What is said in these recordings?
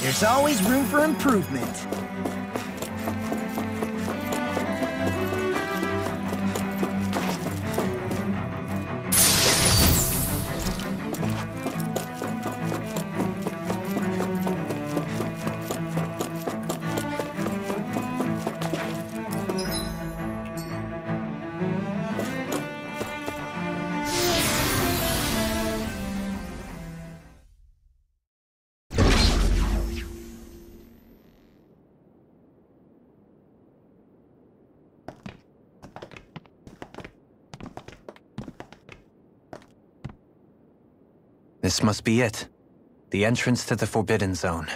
There's always room for improvement. This must be it. The entrance to the Forbidden Zone.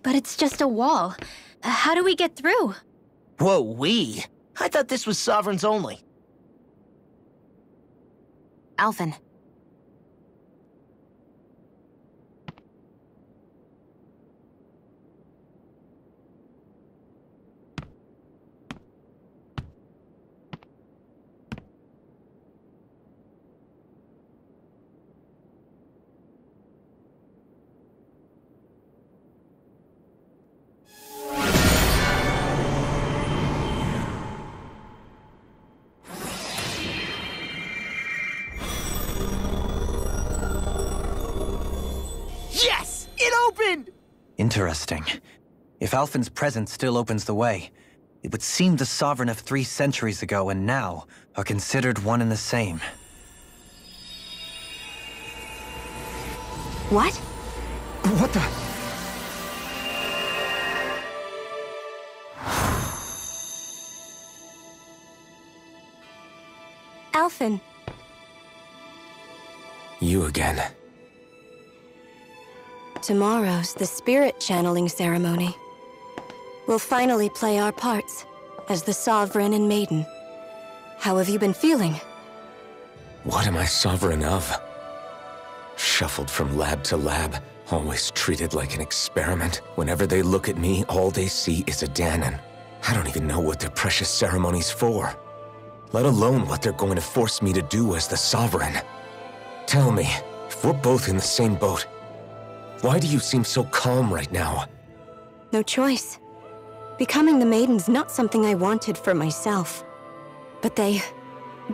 But it's just a wall. How do we get through? Whoa, we? I thought this was Sovereigns only. Alphen. Yes! It opened! Interesting. If Alphen's presence still opens the way, it would seem the Sovereign of 3 centuries ago and now are considered one and the same. What? What the? Alphen. You again. Tomorrow's the spirit channeling ceremony. We'll finally play our parts as the Sovereign and Maiden. How have you been feeling? What am I sovereign of? Shuffled from lab to lab, always treated like an experiment. Whenever they look at me, all they see is a Dahnan. I don't even know what their precious ceremony's for, let alone what they're going to force me to do as the Sovereign. Tell me, if we're both in the same boat, why do you seem so calm right now? No choice. Becoming the Maiden's not something I wanted for myself. But they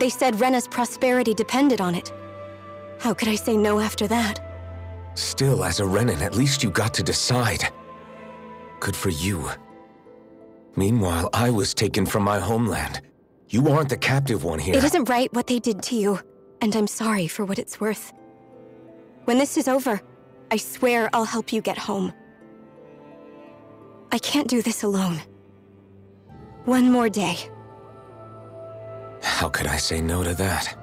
said Rena's prosperity depended on it. How could I say no after that? Still, as a Renan, at least you got to decide. Good for you. Meanwhile, I was taken from my homeland. You aren't the captive one here. It isn't right what they did to you, and I'm sorry for what it's worth. When this is over, I swear I'll help you get home. I can't do this alone. One more day. How could I say no to that?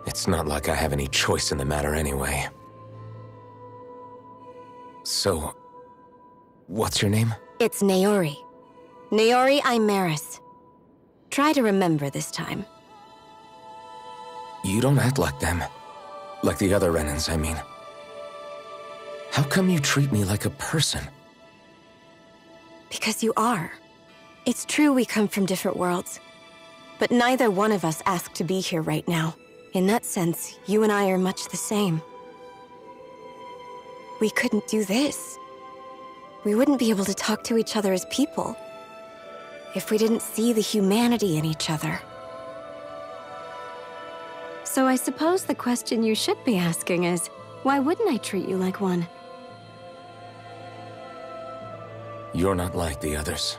It's not like I have any choice in the matter anyway. So, what's your name? It's Naori. Naori Imeris. Try to remember this time. You don't act like them. Like the other Renans, I mean. How come you treat me like a person? Because you are. It's true we come from different worlds. But neither one of us asked to be here right now. In that sense, you and I are much the same. We couldn't do this. We wouldn't be able to talk to each other as people if we didn't see the humanity in each other. So I suppose the question you should be asking is, why wouldn't I treat you like one? You're not like the others.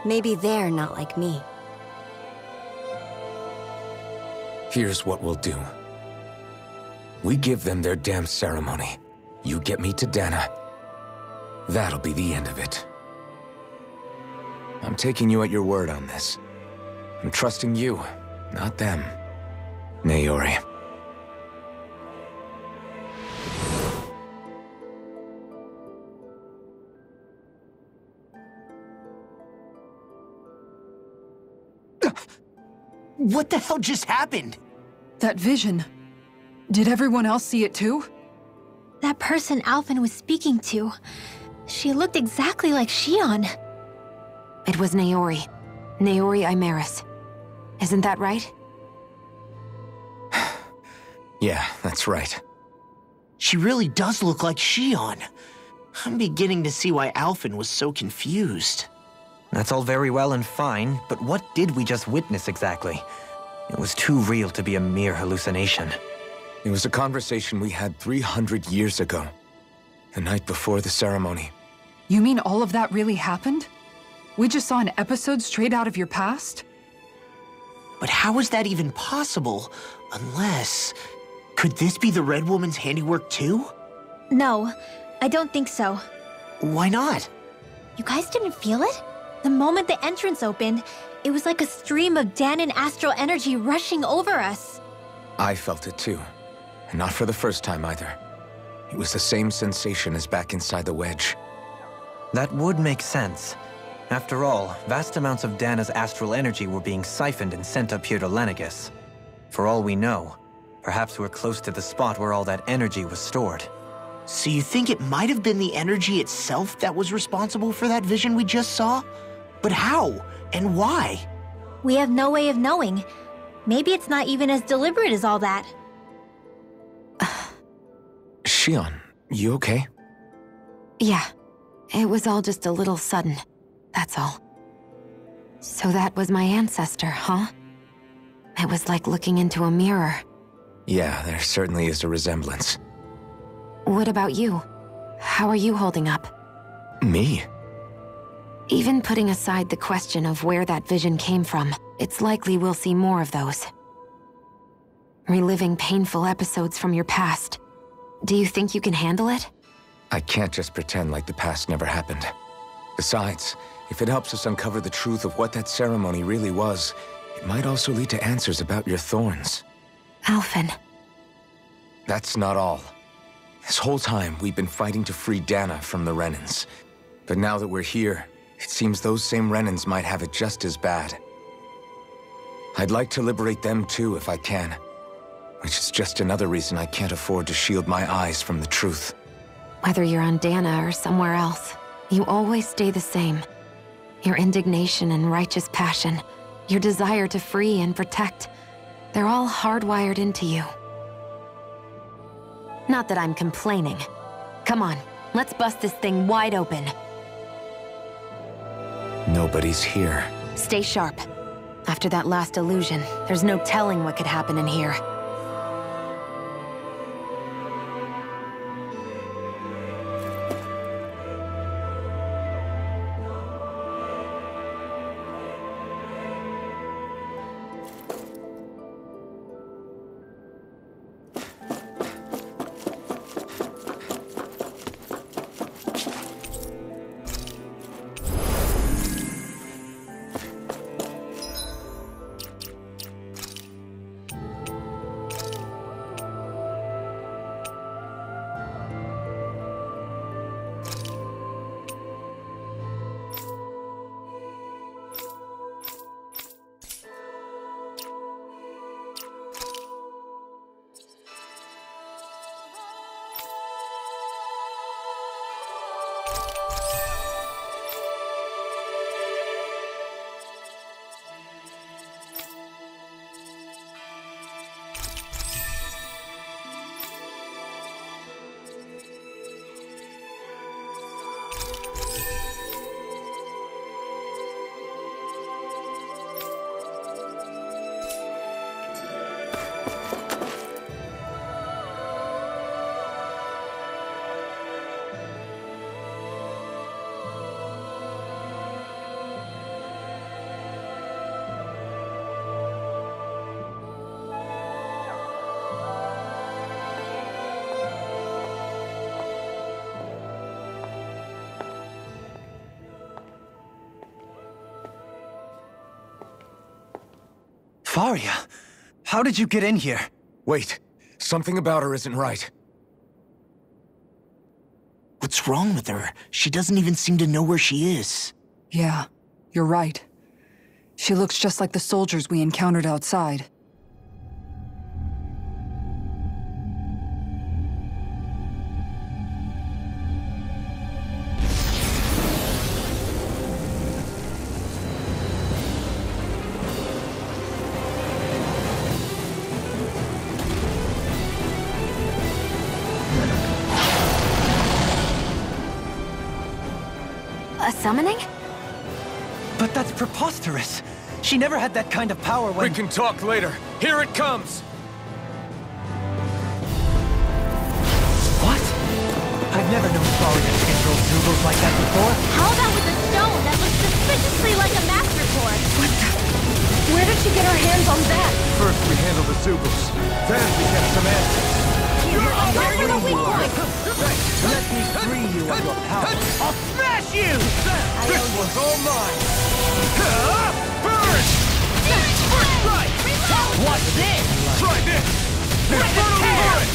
Maybe they're not like me. Here's what we'll do. We give them their damn ceremony. You get me to Dahna. That'll be the end of it. I'm taking you at your word on this. I'm trusting you, not them. Naori. What the hell just happened? That vision. Did everyone else see it too? That person Alphen was speaking to, she looked exactly like Xion. It was Naori. Naori Imeris. Isn't that right? Yeah, that's right. She really does look like Shion. I'm beginning to see why Alphen was so confused. That's all very well and fine, but what did we just witness exactly? It was too real to be a mere hallucination. It was a conversation we had 300 years ago. The night before the ceremony. You mean all of that really happened? We just saw an episode straight out of your past? But how is that even possible? Unless... Could this be the Red Woman's handiwork too? No, I don't think so. Why not? You guys didn't feel it? The moment the entrance opened, it was like a stream of Danon astral energy rushing over us. I felt it too. And not for the first time either. It was the same sensation as back inside the wedge. That would make sense. After all, vast amounts of Dana's astral energy were being siphoned and sent up here to Lenegus. For all we know, perhaps we're close to the spot where all that energy was stored. So you think it might have been the energy itself that was responsible for that vision we just saw? But how? And why? We have no way of knowing. Maybe it's not even as deliberate as all that. Shion, you okay? Yeah, it was all just a little sudden, that's all. So that was my ancestor, huh? It was like looking into a mirror. Yeah, there certainly is a resemblance. What about you? How are you holding up? Me? Even putting aside the question of where that vision came from, it's likely we'll see more of those. Reliving painful episodes from your past. Do you think you can handle it? I can't just pretend like the past never happened. Besides, if it helps us uncover the truth of what that ceremony really was, it might also lead to answers about your thorns. Alphen. That's not all. This whole time, we've been fighting to free Dana from the Renans. But now that we're here, it seems those same Renans might have it just as bad. I'd like to liberate them too if I can. Which is just another reason I can't afford to shield my eyes from the truth. Whether you're on Dana or somewhere else, you always stay the same. Your indignation and righteous passion, your desire to free and protect, they're all hardwired into you. Not that I'm complaining. Come on, let's bust this thing wide open. Nobody's here. Stay sharp. After that last illusion, there's no telling what could happen in here. Faria, how did you get in here? Wait, something about her isn't right. What's wrong with her? She doesn't even seem to know where she is. Yeah, you're right. She looks just like the soldiers we encountered outside. A summoning? But that's preposterous. She never had that kind of power when... We can talk later. Here it comes! What? I've never known Faria to control Zubos like that before. How about with a stone that looks suspiciously like a master sword? What the? Where did she get her hands on that? First we handle the Zubos. Then we get some answers. Go for the weak point! Let me free you of your power. I'll smash you! This one's all mine! Burn! First strike! What's this? Try this! Infernal Torrent!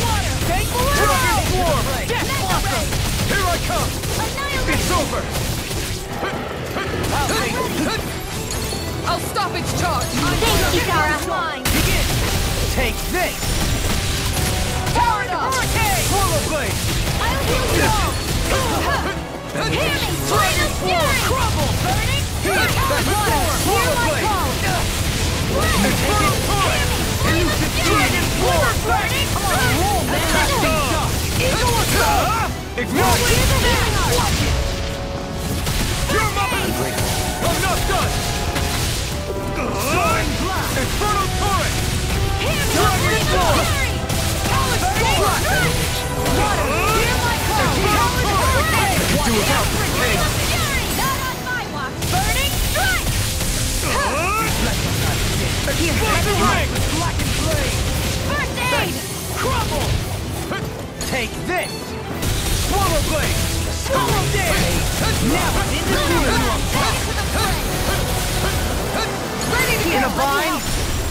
Dragon Swarm! Death Blossom! Here I come! It's over! I'll stop its charge! Thank you, Kara. Begin! Take this! Power it up! Swallow Blade! I'll heal you all! Hear me! Dragon Fury! Crumble! Burning! Swallow Blade! Infernal Torrent! Dragon Fury! Burning! Ignite! You're mine! I'm not done! Infernal Torrent! Dragon Sword! Do without me! Not on my watch! Burning strike! Explosive Ring! Blackened blade! First aid! Crumble! Take this! Swallow Blade! Swallow this! Now in the Ready to In a vine!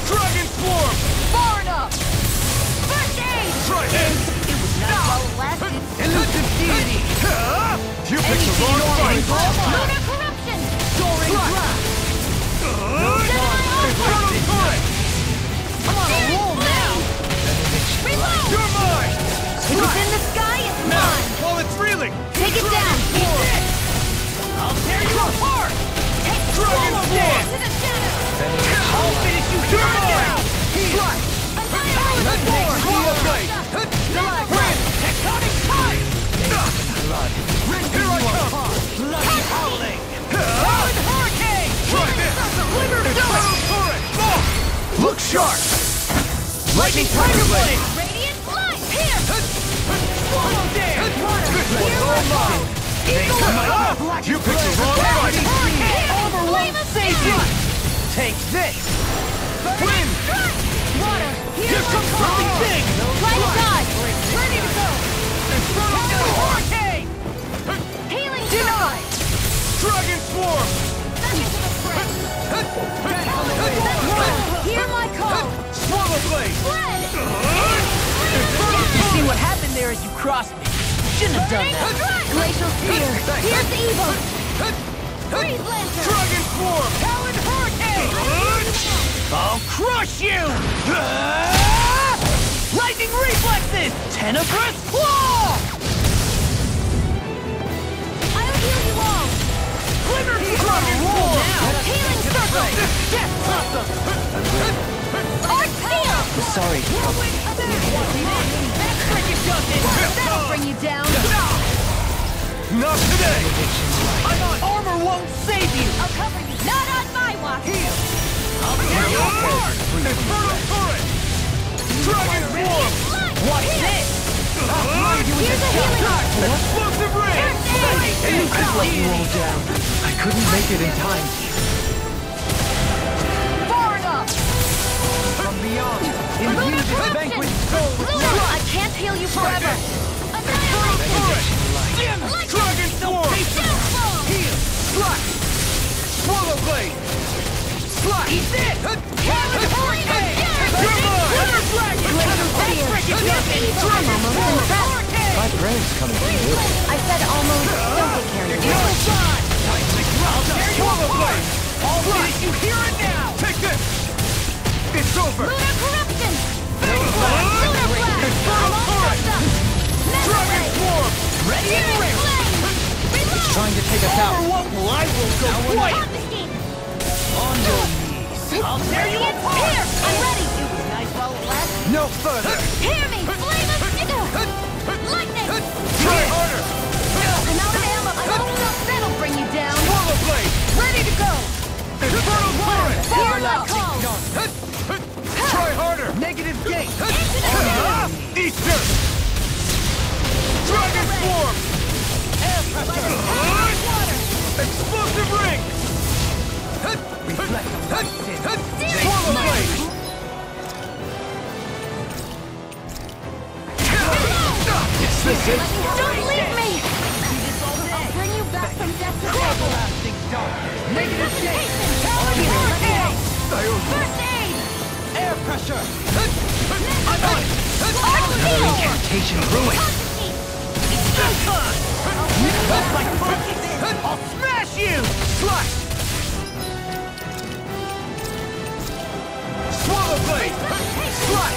Dragon Swarm! Far enough! First aid! Try this! It was not Well, lasted. elusive deity! You picked the wrong fight! Lunar corruption! Soaring blast! Infernal Torrent! I'm on a roll now! Reload! You're mine! If it's in the sky, it's mine! While it's reeling! Take it down! I'll tear you apart! Dragon To Swarm! the center! I'll finish you here now! Annihilate the board! Swallow Blade! Wind! Tectonic tide! Here I come! Bloody howling! Wild hurricane! Try this! Infernal Torrent! Look sharp! Lightning tiger blade! Radiant light! Here! Swallow dance! This one's all mine! You picked the wrong fight! Armor won't save you! Take this! Wind! Water! Here comes something big! Light dodge! Ready to go! Infernal Hurricane! Healing Denied! Dragon Swarm! Hear my call! Swallow Blade! Red! You see what happened there as you crossed me? Shouldn't have done that. Glacial Spear! Here's the evil! Freeze Lantern! Dragon Swarm! Talon Hurricane! I'll crush you! Lightning reflexes! Tenebrous Claw! I'll heal you all! Glimmer Dragon Roll now! Healing Circle! Death Blossom! Arc Seal! Sorry. That'll bring you down! Not today! Armor won't save you! I'll cover you! Not on my watch! I'll tear you apart! Infernal Torrent! Dragon Swarm! What's this? Here's a healing arc! Explosive Ring! I've let you all down. I couldn't make it in time. Far enough! From beyond, imbue this vanquished soul with Luna, light! I can't heal you forever! Infernal Torrent! Dragon Swarm! Heal! Slash! Swallow Blade! Slash! Eat this! Talon Hurricane! You're mine! My brain's coming to you. I said almost. Don't take care of yourself. I'll tear you Swallow apart! Blade! I'll finish you here and now! Take this! It's over! Lunar corruption! Lunar Blast! Infernal Torrent! Dragon Swarm! Ready and ready! Trying to take us out. Well, I will go quiet! Confiscate! On your knees! I'll tear you apart! Here! I'm ready! It was nice while it lasted. No further. Hear me! Flame of Lightning! Try harder! I'm out of ammo! That'll bring you down! Swarm! Air pressure! Explosive ring! Reflect on my sins. Swallow blade! Is this it? Don't leave me! Do this all day. I'll bring you back from death to life. Everlasting darkness. Negative shape. First aid! Air pressure. Incantation ruined. I'll smash you! Slash! Swallow blade! Slash!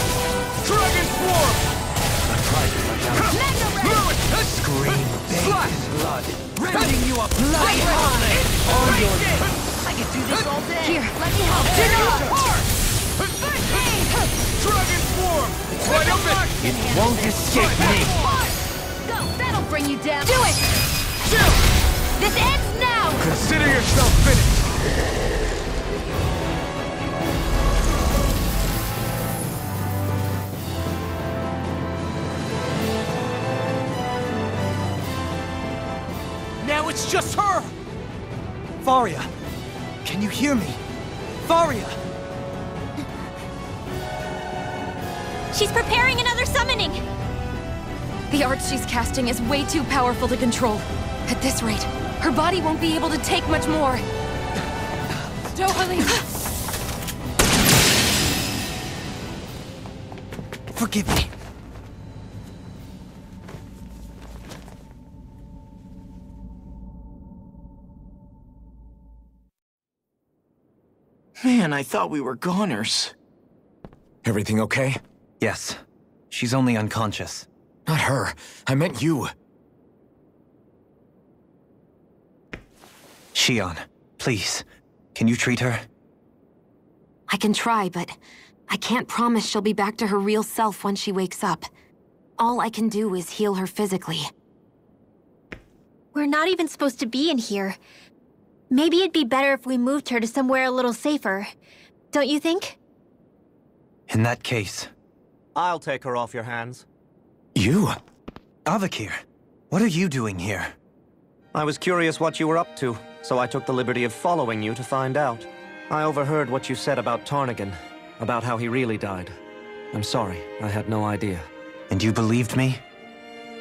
Dragon swarm! Scream Slash! Blood. Rending you a bloody holiday. All yours. I can do this all day. Here, let me help. Dragon swarm! Right up it! It won't escape me. Go! That'll bring you down. Do it! Chill! This ends now! Consider yourself finished! Now it's just her! Faria! Can you hear me? Faria! She's preparing another summoning! The art she's casting is way too powerful to control. At this rate, her body won't be able to take much more. Dohalim! Forgive me. Man, I thought we were goners. Everything okay? Yes. She's only unconscious. Not her. I meant you. Shion, please. Can you treat her? I can try, but I can't promise she'll be back to her real self when she wakes up. All I can do is heal her physically. We're not even supposed to be in here. Maybe it'd be better if we moved her to somewhere a little safer. Don't you think? In that case... I'll take her off your hands. You? Avakir, what are you doing here? I was curious what you were up to, so I took the liberty of following you to find out. I overheard what you said about Tarnagin, about how he really died. I'm sorry, I had no idea. And you believed me?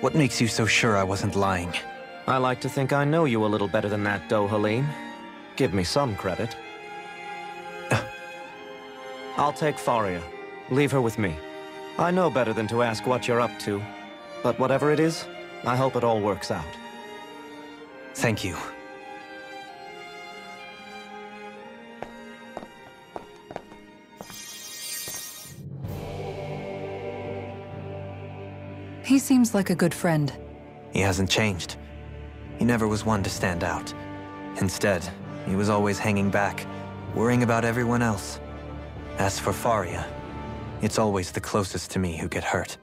What makes you so sure I wasn't lying? I like to think I know you a little better than that, Dohalim. Give me some credit. I'll take Faria. Leave her with me. I know better than to ask what you're up to. But whatever it is, I hope it all works out. Thank you. He seems like a good friend. He hasn't changed. He never was one to stand out. Instead, he was always hanging back, worrying about everyone else. As for Faria, it's always the closest to me who get hurt.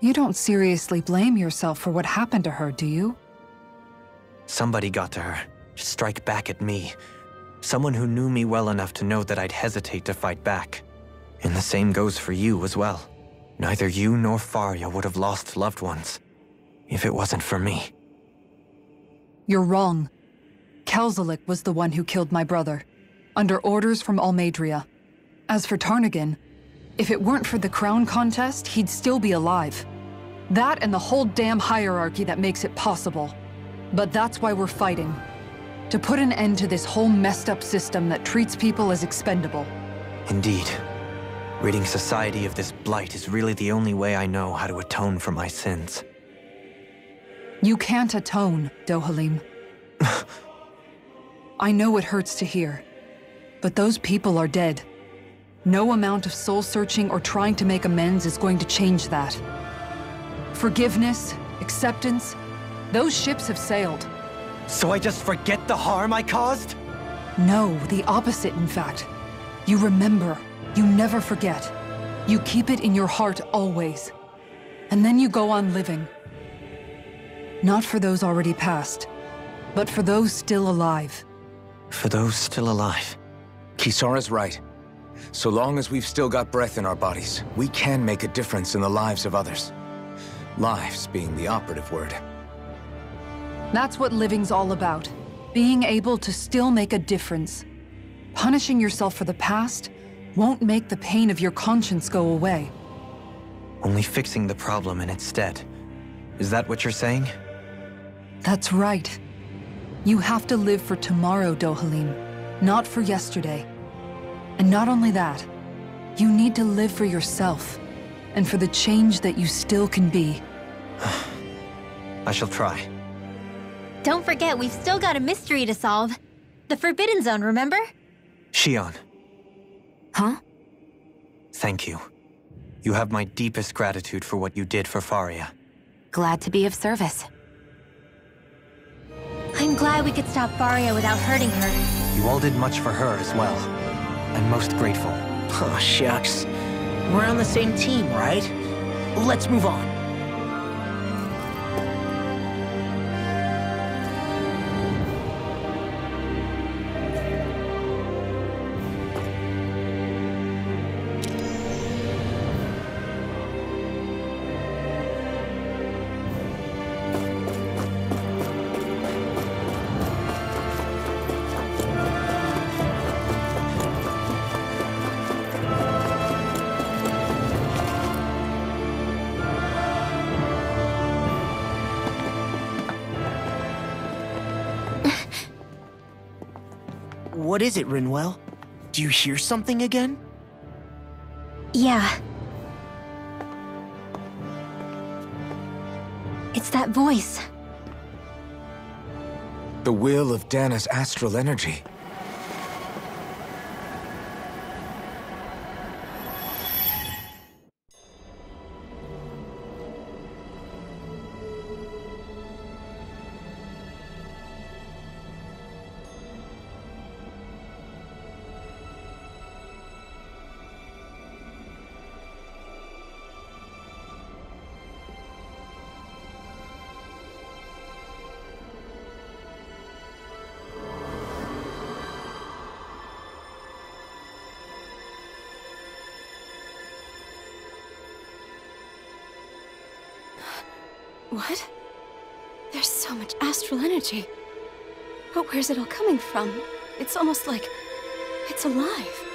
You don't seriously blame yourself for what happened to her, do you? Somebody got to her, to strike back at me. Someone who knew me well enough to know that I'd hesitate to fight back. And the same goes for you as well. Neither you nor Faria would have lost loved ones, if it wasn't for me. You're wrong. Kelzelik was the one who killed my brother, under orders from Almeidrea. As for Tarnagin, if it weren't for the crown contest, he'd still be alive. That and the whole damn hierarchy that makes it possible. But that's why we're fighting. To put an end to this whole messed up system that treats people as expendable. Indeed. Ridding society of this blight is really the only way I know how to atone for my sins. You can't atone, Dohalim. I know it hurts to hear, but those people are dead. No amount of soul-searching or trying to make amends is going to change that. Forgiveness, acceptance, those ships have sailed. So I just forget the harm I caused? No, the opposite, in fact. You remember. You never forget. You keep it in your heart always. And then you go on living. Not for those already past, but for those still alive. For those still alive. Kisara's right. So long as we've still got breath in our bodies, we can make a difference in the lives of others. Lives being the operative word. That's what living's all about. Being able to still make a difference. Punishing yourself for the past won't make the pain of your conscience go away. Only fixing the problem in its stead. Is that what you're saying? That's right. You have to live for tomorrow, Dohalim, not for yesterday. And not only that, you need to live for yourself, and for the change that you still can be. I shall try. Don't forget, we've still got a mystery to solve. The Forbidden Zone, remember? Shion. Huh? Thank you. You have my deepest gratitude for what you did for Faria. Glad to be of service. I'm glad we could stop Faria without hurting her. You all did much for her as well. I'm most grateful. Oh, shucks. We're on the same team, right? Let's move on. What is it, Rinwell? Do you hear something again? Yeah. It's that voice. The will of Dana's astral energy. What? There's so much astral energy. But where's it all coming from? It's almost like it's alive.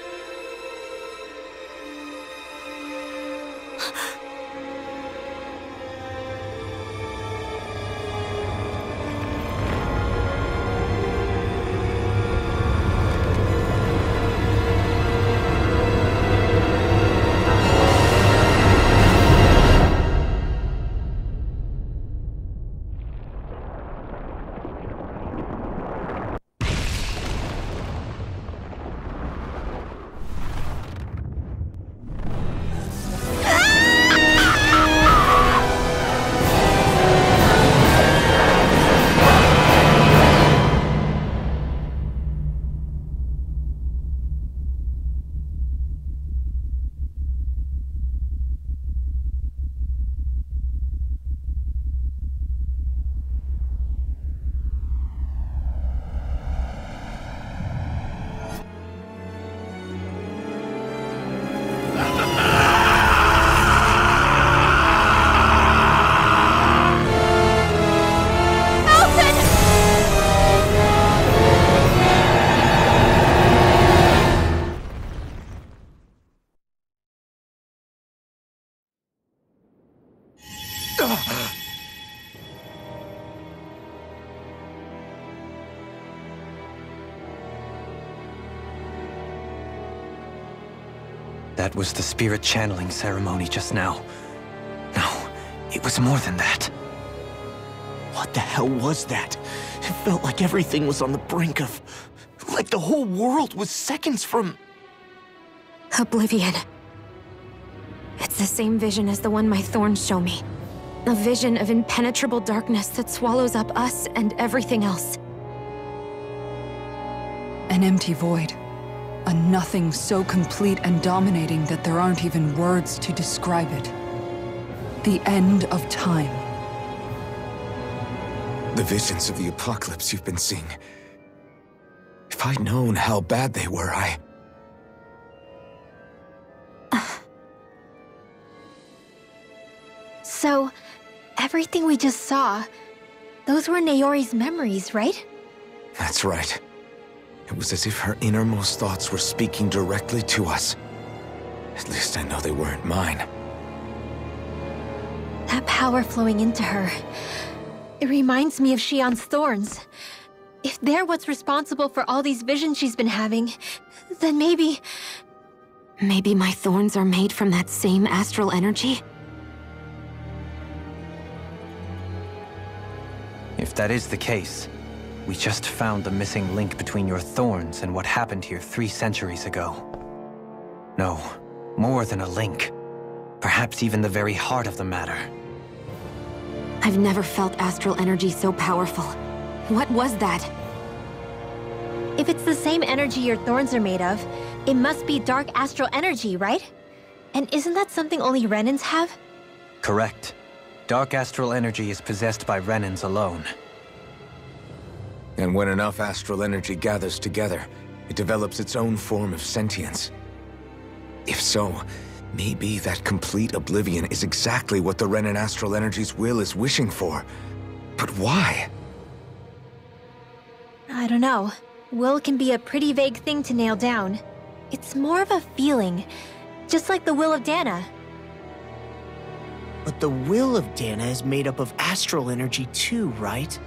That was the spirit channeling ceremony just now. No, it was more than that. What the hell was that? It felt like everything was on the brink of... like the whole world was seconds from... Oblivion. It's the same vision as the one my thorns show me. A vision of impenetrable darkness that swallows up us and everything else. An empty void. A nothing so complete and dominating that there aren't even words to describe it. The end of time. The visions of the apocalypse you've been seeing. If I'd known how bad they were, So, everything we just saw, Those were Naori's memories, right? That's right. It was as if her innermost thoughts were speaking directly to us. At least I know they weren't mine. That power flowing into her. It reminds me of Shionne's thorns. If they're what's responsible for all these visions she's been having, then maybe... Maybe my thorns are made from that same astral energy? If that is the case, we just found the missing link between your thorns and what happened here 3 centuries ago. No, more than a link. Perhaps even the very heart of the matter. I've never felt astral energy so powerful. What was that? If it's the same energy your thorns are made of, it must be dark astral energy, right? And isn't that something only Renans have? Correct. Dark astral energy is possessed by Renans alone. And when enough astral energy gathers together, it develops its own form of sentience. If so, maybe that complete oblivion is exactly what the Renan astral energy's will is wishing for. But why? I don't know. Will can be a pretty vague thing to nail down. It's more of a feeling, just like the will of Dana. But the will of Dana is made up of astral energy too, right?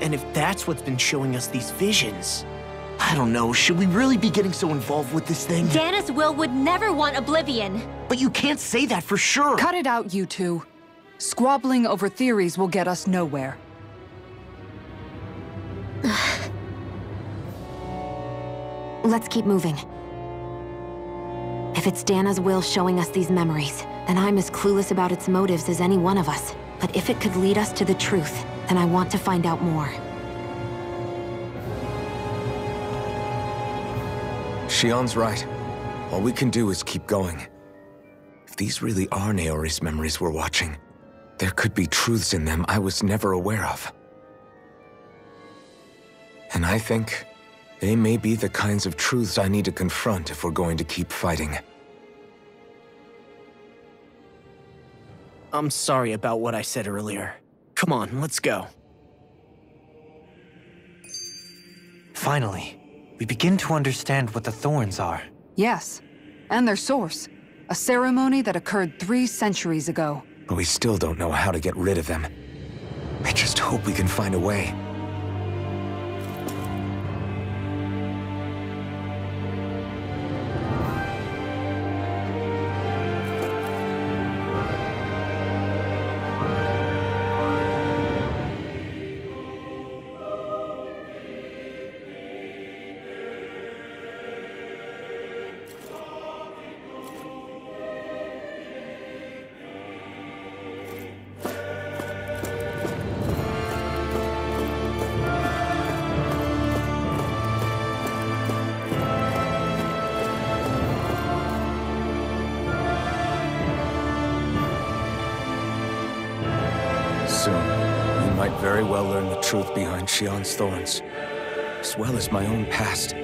And if that's what's been showing us these visions... I don't know, should we really be getting so involved with this thing? Dana's will would never want oblivion. But you can't say that for sure! Cut it out, you two. Squabbling over theories will get us nowhere. Let's keep moving. If it's Dana's will showing us these memories, then I'm as clueless about its motives as any one of us. But if it could lead us to the truth, then I want to find out more. Shionne's right. All we can do is keep going. If these really are Naori's memories we're watching, there could be truths in them I was never aware of. And I think they may be the kinds of truths I need to confront if we're going to keep fighting. I'm sorry about what I said earlier. Come on, let's go. Finally, we begin to understand what the thorns are. Yes, and their source. A ceremony that occurred 3 centuries ago. But we still don't know how to get rid of them. I just hope we can find a way. Soon, we might very well learn the truth behind Shionne's thorns, as well as my own past.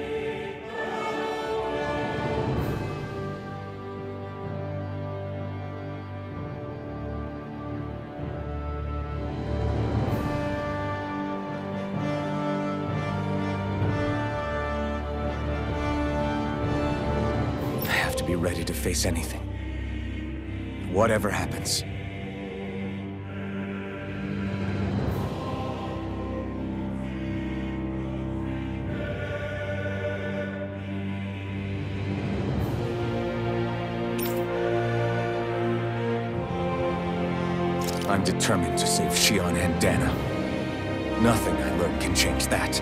I have to be ready to face anything. Whatever happens. I'm determined to save Shionne and Dana. Nothing I learn can change that.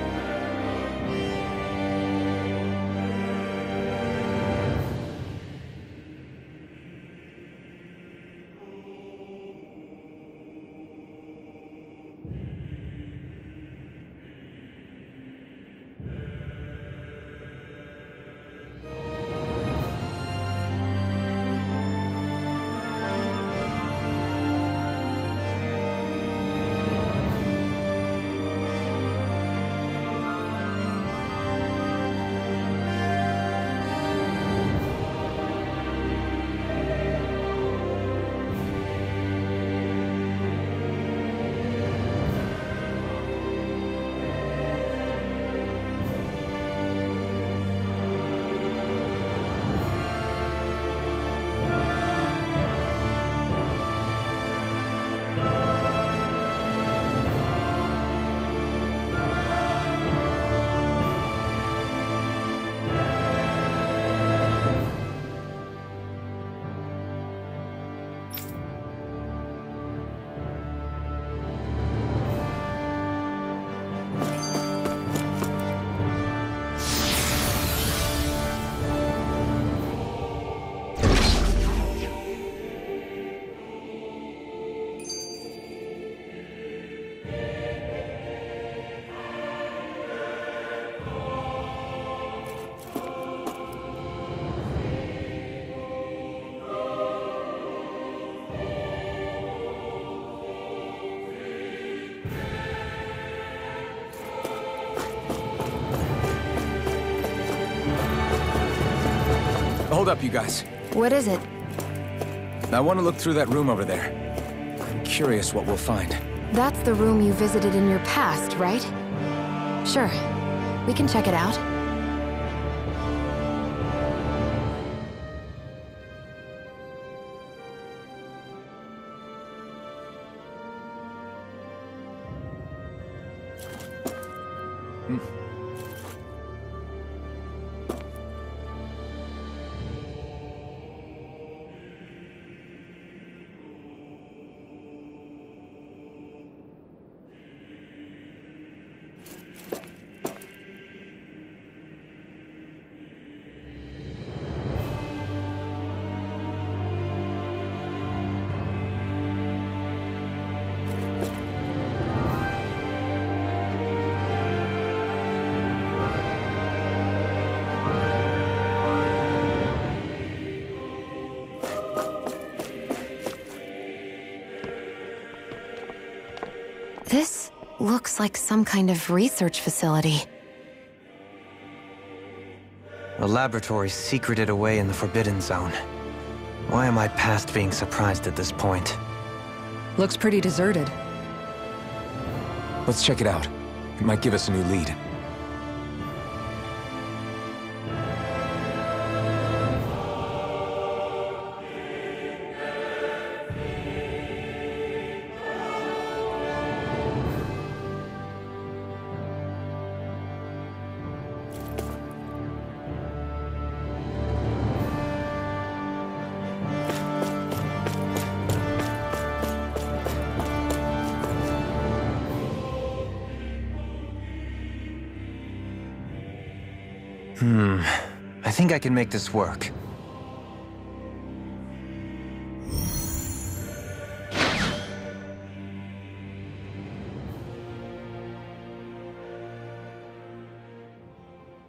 Hold up, you guys. What is it? I want to look through that room over there. I'm curious what we'll find. That's the room you visited in your past, right? Sure. We can check it out. This looks like some kind of research facility. A laboratory secreted away in the Forbidden Zone. Why am I past being surprised at this point? Looks pretty deserted. Let's check it out. It might give us a new lead. I think I can make this work.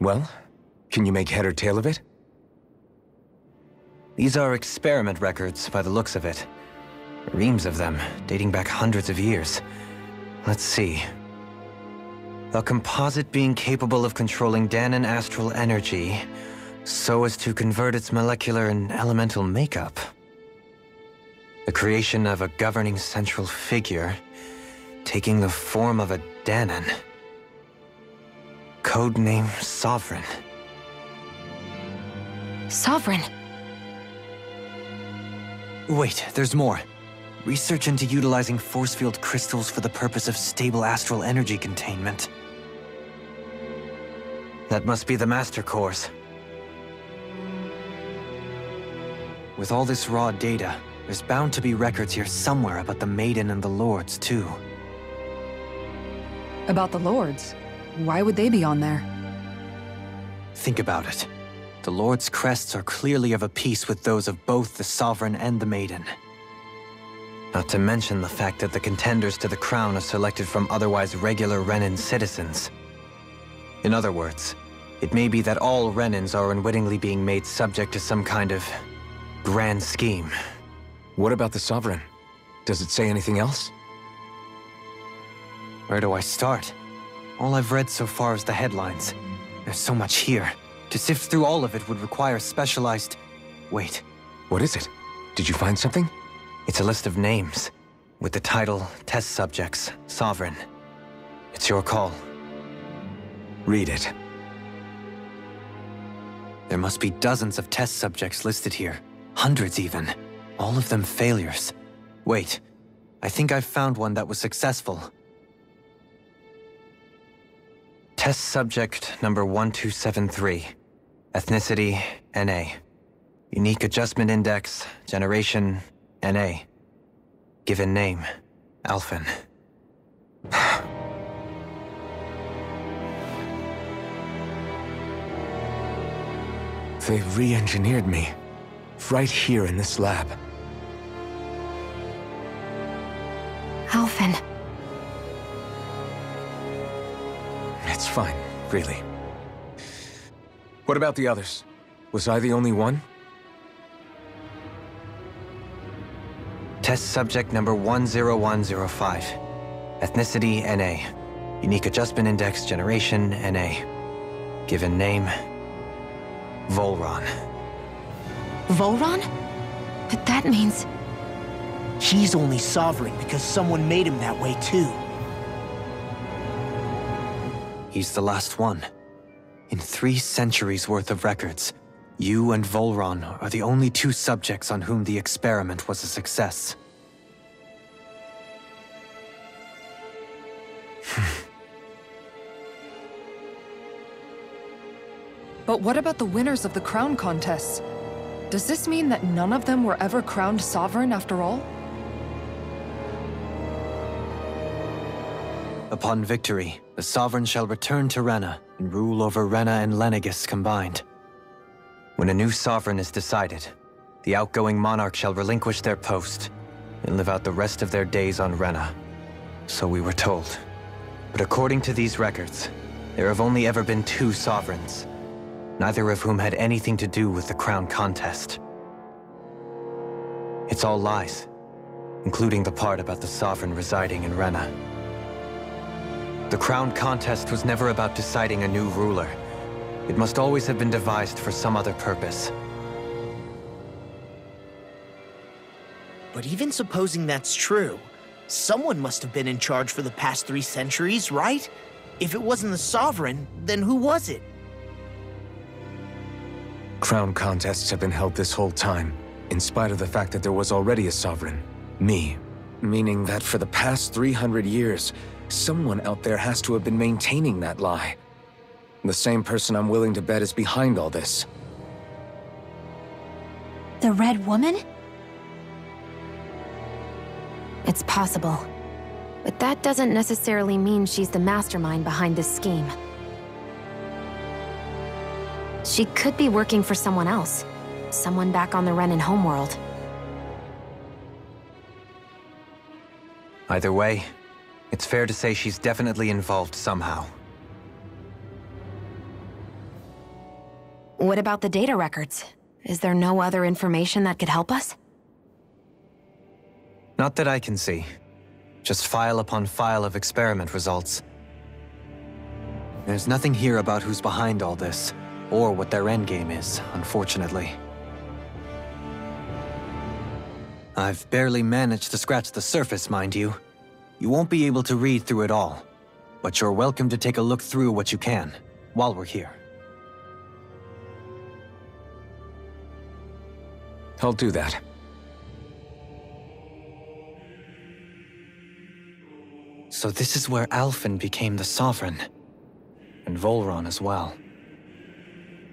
Well, can you make head or tail of it? These are experiment records by the looks of it. Reams of them, dating back hundreds of years. Let's see. A composite being capable of controlling Dahnan astral energy so as to convert its molecular and elemental makeup. The creation of a governing central figure, taking the form of a Dahnan. Codename Sovereign. Sovereign? Wait, there's more. Research into utilizing force field crystals for the purpose of stable astral energy containment. That must be the Master Cores. With all this raw data, there's bound to be records here somewhere about the Maiden and the Lords, too. About the Lords? Why would they be on there? Think about it. The Lord's crests are clearly of a piece with those of both the Sovereign and the Maiden. Not to mention the fact that the contenders to the crown are selected from otherwise regular Renan citizens. In other words, it may be that all Renans are unwittingly being made subject to some kind of grand scheme. What about the Sovereign? Does it say anything else? Where do I start? All I've read so far is the headlines. There's so much here. To sift through all of it would require specialized... Wait. What is it? Did you find something? It's a list of names, with the title, Test Subjects, Sovereign. It's your call. Read it. There must be dozens of test subjects listed here. Hundreds even. All of them failures. Wait, I think I've found one that was successful. Test subject number 1273. Ethnicity, NA. Unique Adjustment Index, Generation, NA. Given name, Alphen. They re-engineered me. Right here in this lab. Alphen. It's fine, really. What about the others? Was I the only one? Test subject number 10105. Ethnicity, NA. Unique Adjustment Index, Generation, NA. Given name, Volron. Volron? But that means... He's only sovereign because someone made him that way too. He's the last one. In 3 centuries worth of records, you and Volron are the only 2 subjects on whom the experiment was a success. But what about the winners of the crown contests? Does this mean that none of them were ever crowned sovereign after all? Upon victory, the Sovereign shall return to Rena and rule over Rena and Lenegis combined. When a new Sovereign is decided, the outgoing monarch shall relinquish their post and live out the rest of their days on Rena. So we were told. But according to these records, there have only ever been 2 Sovereigns, neither of whom had anything to do with the crown contest. It's all lies, including the part about the Sovereign residing in Rena. The crown contest was never about deciding a new ruler. It must always have been devised for some other purpose. But even supposing that's true, someone must have been in charge for the past 3 centuries, right? If it wasn't the Sovereign, then who was it? Crown contests have been held this whole time, in spite of the fact that there was already a Sovereign. Me. Meaning that for the past 300 years, someone out there has to have been maintaining that lie. The same person I'm willing to bet is behind all this. The Red Woman? It's possible. But that doesn't necessarily mean she's the mastermind behind this scheme. She could be working for someone else. Someone back on the Renan homeworld. Either way, it's fair to say she's definitely involved somehow. What about the data records? Is there no other information that could help us? Not that I can see. Just file upon file of experiment results. There's nothing here about who's behind all this, or what their endgame is, unfortunately. I've barely managed to scratch the surface, mind you. You won't be able to read through it all, but you're welcome to take a look through what you can, while we're here. I'll do that. So this is where Alphen became the Sovereign, and Volron as well.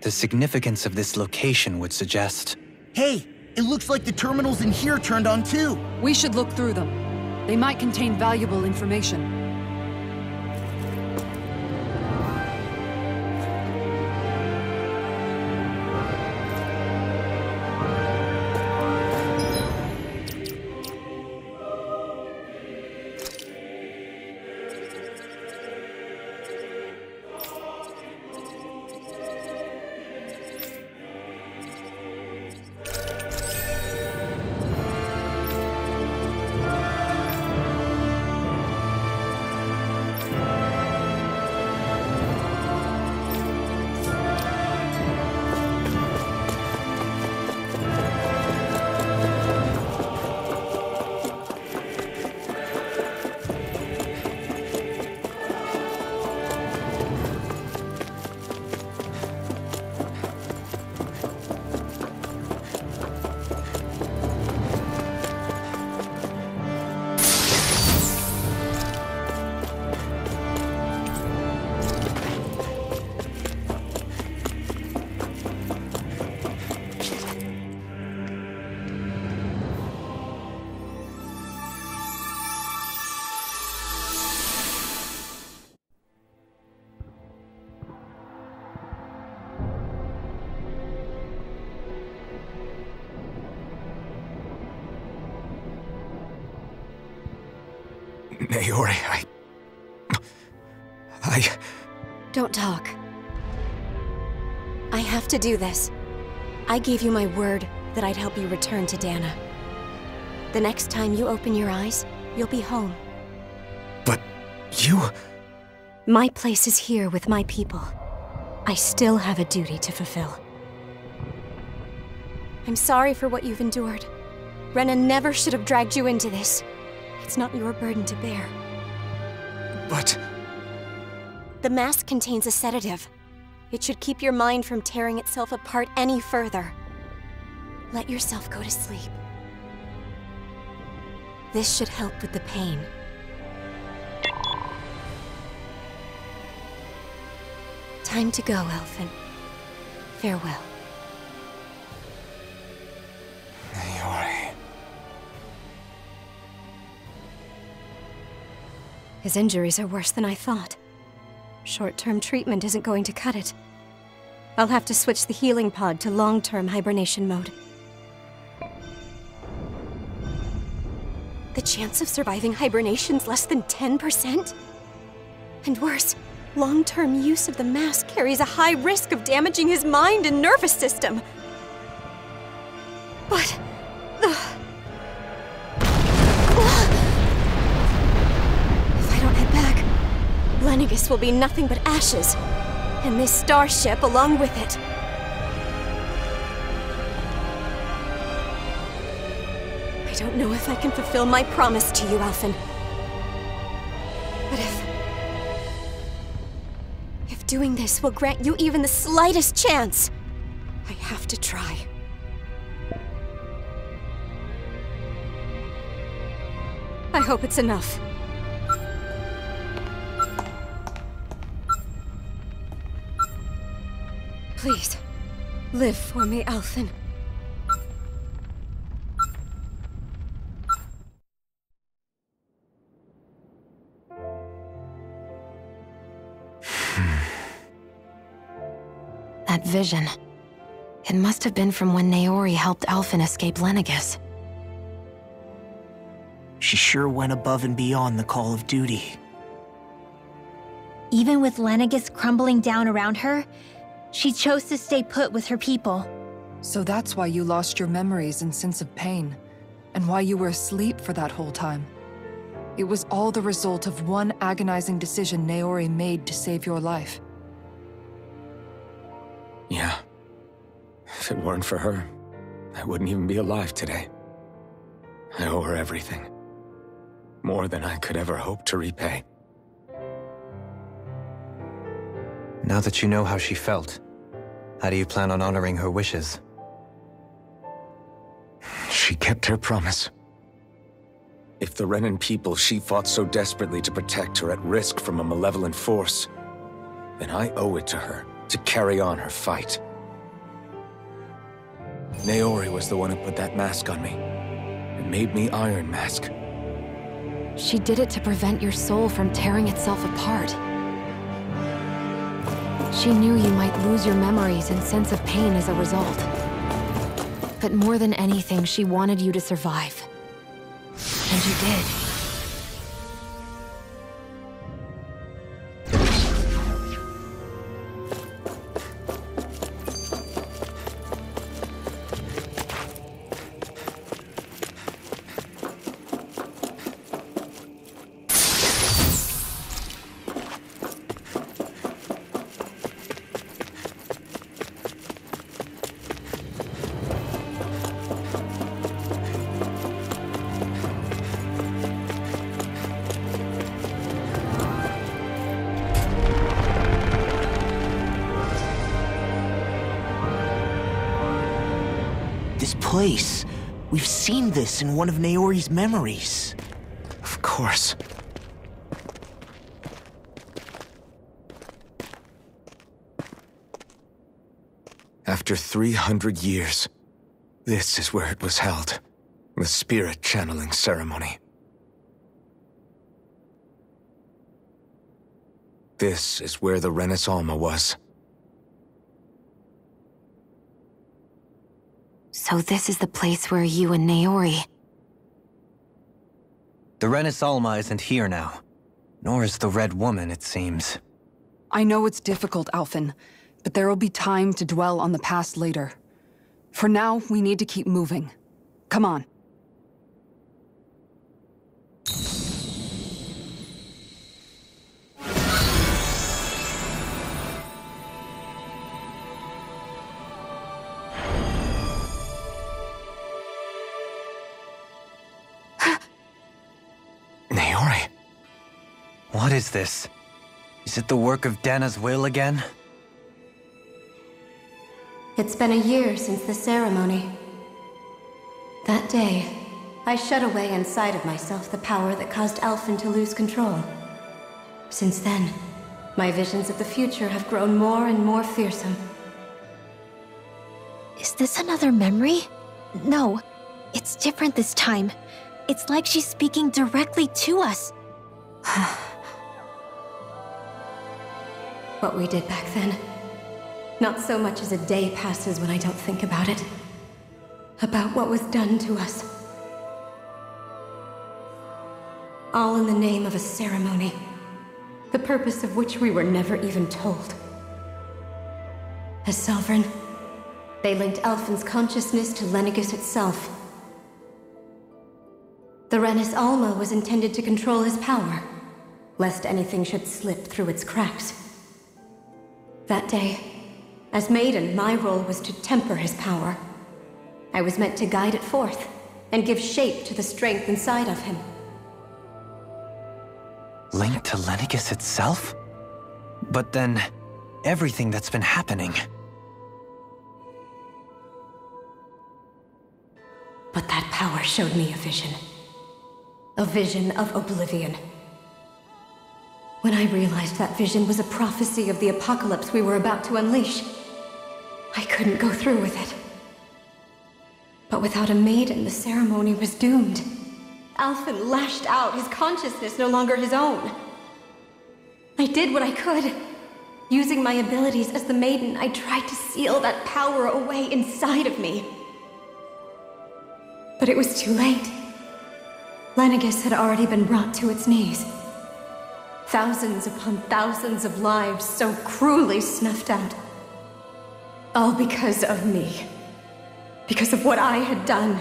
The significance of this location would suggest... Hey, it looks like the terminals in here turned on too. We should look through them. They might contain valuable information. Naori, I... Don't talk. I have to do this. I gave you my word that I'd help you return to Dana. The next time you open your eyes, you'll be home. But you... My place is here with my people. I still have a duty to fulfill. I'm sorry for what you've endured. Rena never should have dragged you into this. It's not your burden to bear. But... The mask contains a sedative. It should keep your mind from tearing itself apart any further. Let yourself go to sleep. This should help with the pain. Time to go, Elfin. Farewell. Naori. His injuries are worse than I thought. Short-term treatment isn't going to cut it. I'll have to switch the healing pod to long-term hibernation mode. The chance of surviving hibernation's less than 10%? And worse, long-term use of the mask carries a high risk of damaging his mind and nervous system. But... if I don't head back, Lenegis will be nothing but ashes, and this starship along with it. I don't know if I can fulfill my promise to you, Alphen. But if doing this will grant you even the slightest chance, I have to try. I hope it's enough. Please, live for me, Alphen. That vision. It must have been from when Naori helped Alphen escape Lenegis. She sure went above and beyond the call of duty. Even with Lenegis crumbling down around her, she chose to stay put with her people. So that's why you lost your memories and sense of pain, and why you were asleep for that whole time. It was all the result of one agonizing decision Naori made to save your life. Yeah. If it weren't for her, I wouldn't even be alive today. I owe her everything. More than I could ever hope to repay. Now that you know how she felt, how do you plan on honoring her wishes? She kept her promise. If the Renan people she fought so desperately to protect are at risk from a malevolent force, then I owe it to her to carry on her fight. Naori was the one who put that mask on me, and made me Iron Mask. She did it to prevent your soul from tearing itself apart. She knew you might lose your memories and sense of pain as a result. But more than anything, she wanted you to survive. And you did. This place. We've seen this in one of Naori's memories. Of course. After 300 years, this is where it was held. The spirit channeling ceremony. This is where the Renis Alma was. So this is the place where you and Naori... The Renis Alma isn't here now. Nor is the Red Woman, it seems. I know it's difficult, Alphen, but there will be time to dwell on the past later. For now, we need to keep moving. Come on. What is this? Is it the work of Dana's will again? It's been a year since the ceremony. That day, I shut away inside of myself the power that caused Alphen to lose control. Since then, my visions of the future have grown more and more fearsome. Is this another memory? No, it's different this time. It's like she's speaking directly to us. What we did back then. Not so much as a day passes when I don't think about it. About what was done to us. All in the name of a ceremony. The purpose of which we were never even told. As Sovereign, they linked Alphen's consciousness to Lenegis itself. The Renis Alma was intended to control his power, lest anything should slip through its cracks. That day, as Maiden, my role was to temper his power. I was meant to guide it forth, and give shape to the strength inside of him. Linked to Lenegis itself? But then, everything that's been happening... But that power showed me a vision. A vision of oblivion. When I realized that vision was a prophecy of the apocalypse we were about to unleash, I couldn't go through with it. But without a maiden, the ceremony was doomed. Alphen lashed out, his consciousness no longer his own. I did what I could. Using my abilities as the maiden, I tried to seal that power away inside of me. But it was too late. Lenegis had already been brought to its knees. Thousands upon thousands of lives so cruelly snuffed out. All because of me. Because of what I had done.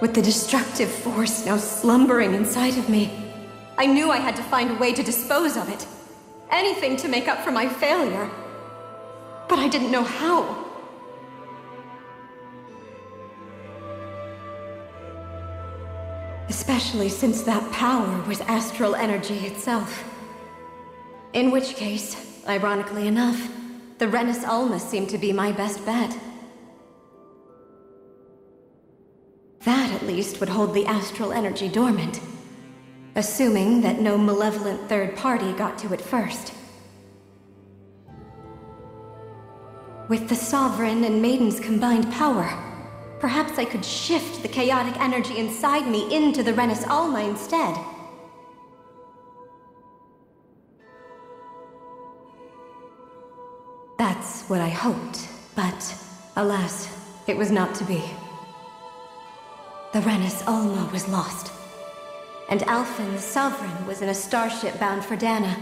With the destructive force now slumbering inside of me, I knew I had to find a way to dispose of it. Anything to make up for my failure. But I didn't know how. Especially since that power was astral energy itself. In which case, ironically enough, the Renis Alma seemed to be my best bet. That, at least, would hold the astral energy dormant. Assuming that no malevolent third party got to it first. With the Sovereign and Maiden's combined power, perhaps I could shift the chaotic energy inside me into the Renis Alma instead. That's what I hoped, but alas, it was not to be. The Renis Alma was lost, and Alphen, the Sovereign, was in a starship bound for Dana.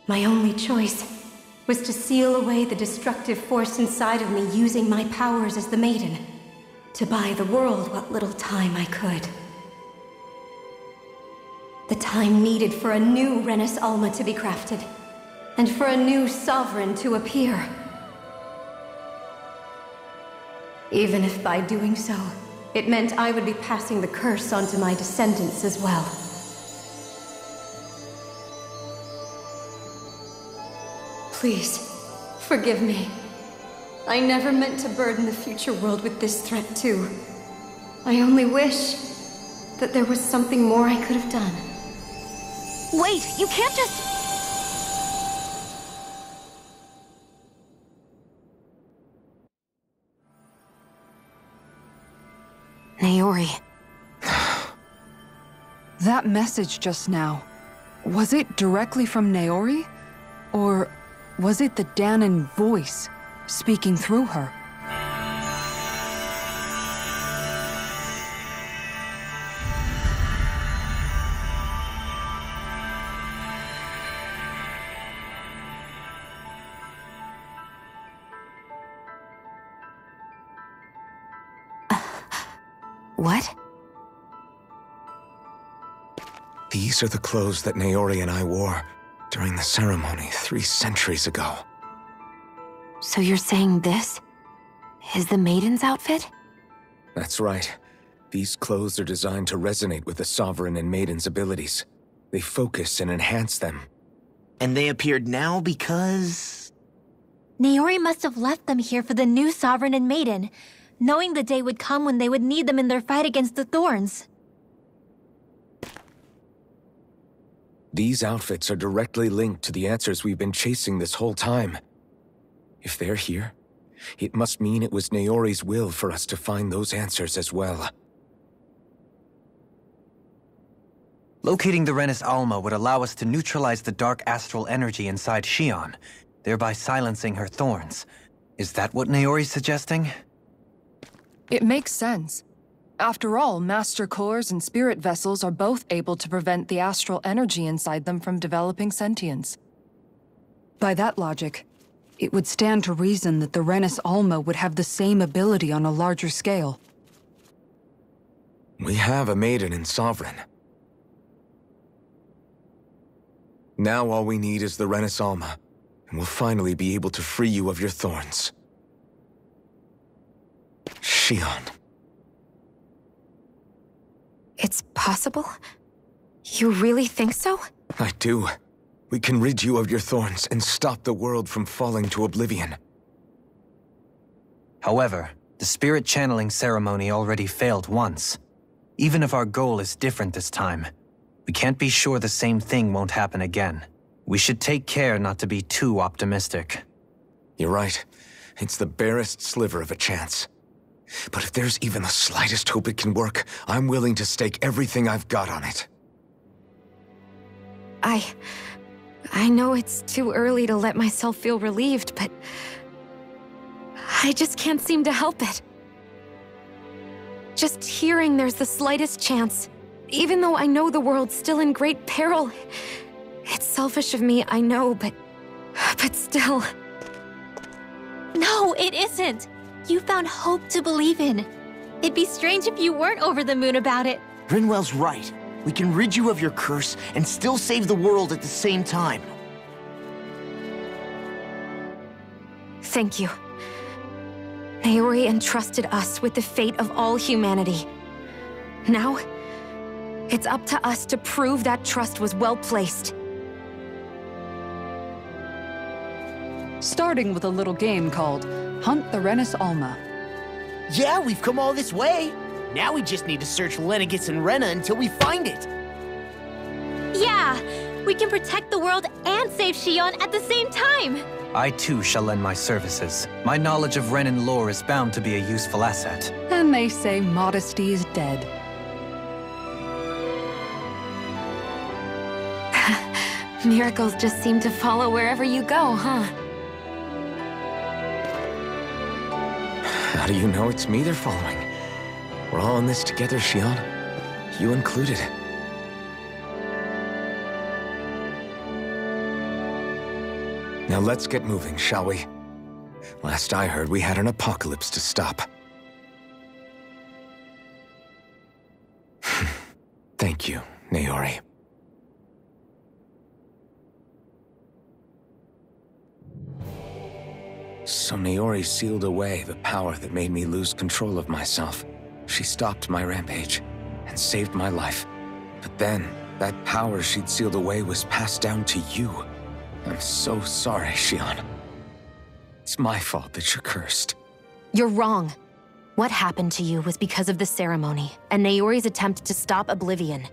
My only choice was to seal away the destructive force inside of me using my powers as the Maiden, to buy the world what little time I could. The time needed for a new Renis Alma to be crafted, and for a new Sovereign to appear. Even if by doing so, it meant I would be passing the curse on to my descendants as well. Please, forgive me. I never meant to burden the future world with this threat too. I only wish that there was something more I could have done. Wait, you can't just... Naori. That message just now, was it directly from Naori? Or was it the Danan voice speaking through her? What? These are the clothes that Naori and I wore during the ceremony 3 centuries ago. So you're saying this is the Maiden's outfit? That's right. These clothes are designed to resonate with the Sovereign and Maiden's abilities. They focus and enhance them. And they appeared now because... Naori must have left them here for the new Sovereign and Maiden, knowing the day would come when they would need them in their fight against the Thorns. These outfits are directly linked to the answers we've been chasing this whole time. If they're here, it must mean it was Naori's will for us to find those answers as well. Locating the Renis Alma would allow us to neutralize the dark astral energy inside Xion, thereby silencing her thorns. Is that what Naori's suggesting? It makes sense. After all, Master Cores and Spirit Vessels are both able to prevent the astral energy inside them from developing sentience. By that logic, it would stand to reason that the Renis Alma would have the same ability on a larger scale. We have a Maiden and Sovereign. Now all we need is the Renis Alma, and we'll finally be able to free you of your thorns. Xion. It's possible? You really think so? I do. We can rid you of your thorns and stop the world from falling to oblivion. However, the spirit channeling ceremony already failed once. Even if our goal is different this time, we can't be sure the same thing won't happen again. We should take care not to be too optimistic. You're right. It's the barest sliver of a chance. But if there's even the slightest hope it can work, I'm willing to stake everything I've got on it. I know it's too early to let myself feel relieved, but I just can't seem to help it. Just hearing there's the slightest chance, even though I know the world's still in great peril. It's selfish of me, I know, but still. No, it isn't. You found hope to believe in. It'd be strange if you weren't over the moon about it. Rinwell's right. We can rid you of your curse and still save the world at the same time. Thank you. Naori entrusted us with the fate of all humanity. Now, it's up to us to prove that trust was well placed. Starting with a little game called Hunt the Renis Alma. Yeah, we've come all this way. Now we just need to search Lenegis and Rena until we find it. Yeah, we can protect the world and save Xion at the same time. I too shall lend my services. My knowledge of Renan lore is bound to be a useful asset. And they say modesty is dead. Miracles just seem to follow wherever you go, huh? How do you know it's me they're following? We're all in this together, Xion. You included. Now let's get moving, shall we? Last I heard, we had an apocalypse to stop. Thank you, Naori. So Naori sealed away the power that made me lose control of myself. She stopped my rampage and saved my life. But then, that power she'd sealed away was passed down to you. I'm so sorry, Xion. It's my fault that you're cursed. You're wrong. What happened to you was because of the ceremony and Naori's attempt to stop Oblivion.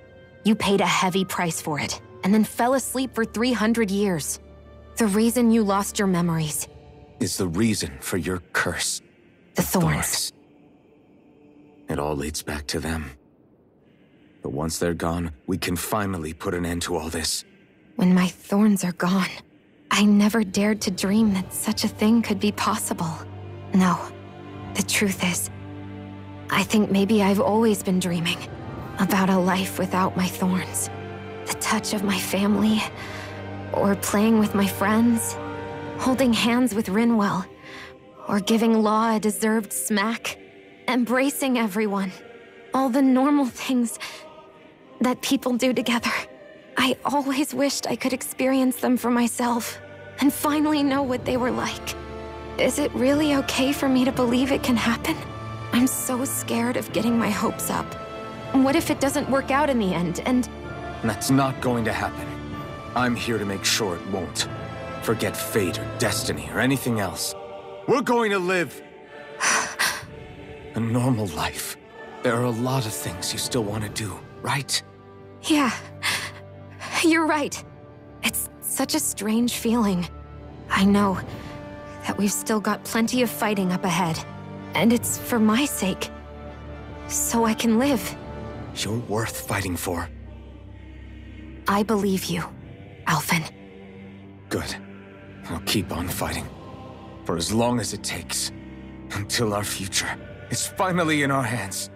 You paid a heavy price for it, and then fell asleep for 300 years. The reason you lost your memories is the reason for your curse. The thorns. It all leads back to them. But once they're gone, we can finally put an end to all this. When my thorns are gone, I never dared to dream that such a thing could be possible. No, the truth is, I think maybe I've always been dreaming about a life without my thorns. The touch of my family, or playing with my friends, holding hands with Rinwell, or giving Law a deserved smack, embracing everyone. All the normal things that people do together. I always wished I could experience them for myself, and finally know what they were like. Is it really okay for me to believe it can happen? I'm so scared of getting my hopes up. What if it doesn't work out in the end, and... That's not going to happen. I'm here to make sure it won't. Forget fate or destiny or anything else. We're going to live a normal life. There are a lot of things you still want to do, right? Yeah, you're right. It's such a strange feeling. I know that we've still got plenty of fighting up ahead. And it's for my sake. So I can live. You're worth fighting for. I believe you, Alphen. Good. I'll keep on fighting. For as long as it takes. Until our future is finally in our hands.